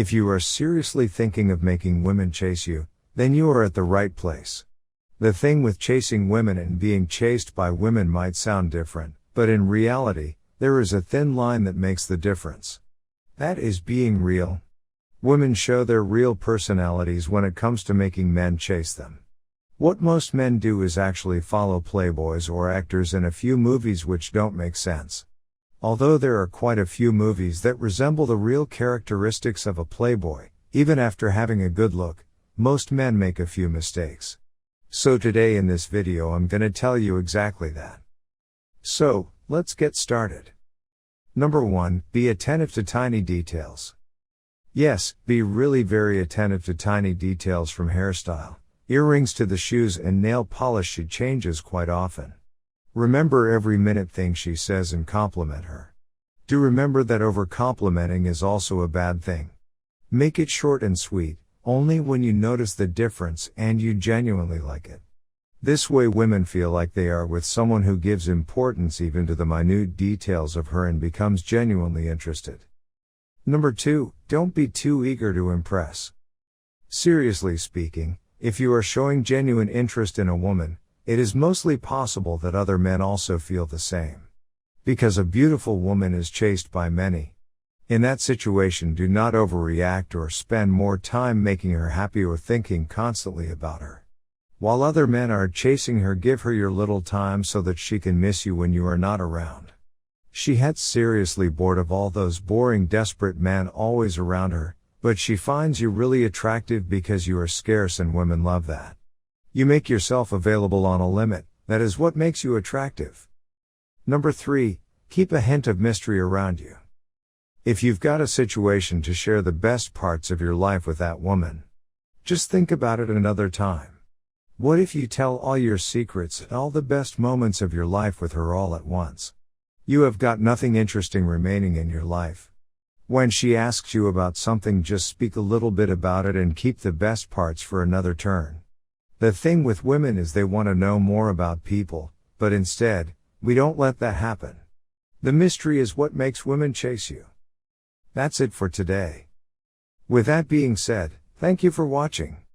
If you are seriously thinking of making women chase you, then you are at the right place. The thing with chasing women and being chased by women might sound different, but in reality, there is a thin line that makes the difference. That is being real. Women show their real personalities when it comes to making men chase them. What most men do is actually follow playboys or actors in a few movies which don't make sense. Although there are quite a few movies that resemble the real characteristics of a playboy, even after having a good look, most men make a few mistakes. So today in this video I'm gonna tell you exactly that. So, let's get started. Number 1, be attentive to tiny details. Yes, be really very attentive to tiny details from hairstyle, earrings to the shoes and nail polish she changes quite often. Remember every minute thing she says and compliment her. Do remember that over-complimenting is also a bad thing. Make it short and sweet, only when you notice the difference and you genuinely like it. This way women feel like they are with someone who gives importance even to the minute details of her and becomes genuinely interested. Number 2, don't be too eager to impress. Seriously speaking, if you are showing genuine interest in a woman, it is mostly possible that other men also feel the same. Because a beautiful woman is chased by many. In that situation, do not overreact or spend more time making her happy or thinking constantly about her. While other men are chasing her, give her your little time so that she can miss you when you are not around. She gets seriously bored of all those boring, desperate men always around her, but she finds you really attractive because you are scarce and women love that. You make yourself available on a limit, that is what makes you attractive. Number 3, keep a hint of mystery around you. If you've got a situation to share the best parts of your life with that woman, just think about it another time. What if you tell all your secrets and all the best moments of your life with her all at once? You have got nothing interesting remaining in your life. When she asks you about something, just speak a little bit about it and keep the best parts for another turn. The thing with women is they want to know more about people, but instead, we don't let that happen. The mystery is what makes women chase you. That's it for today. With that being said, thank you for watching.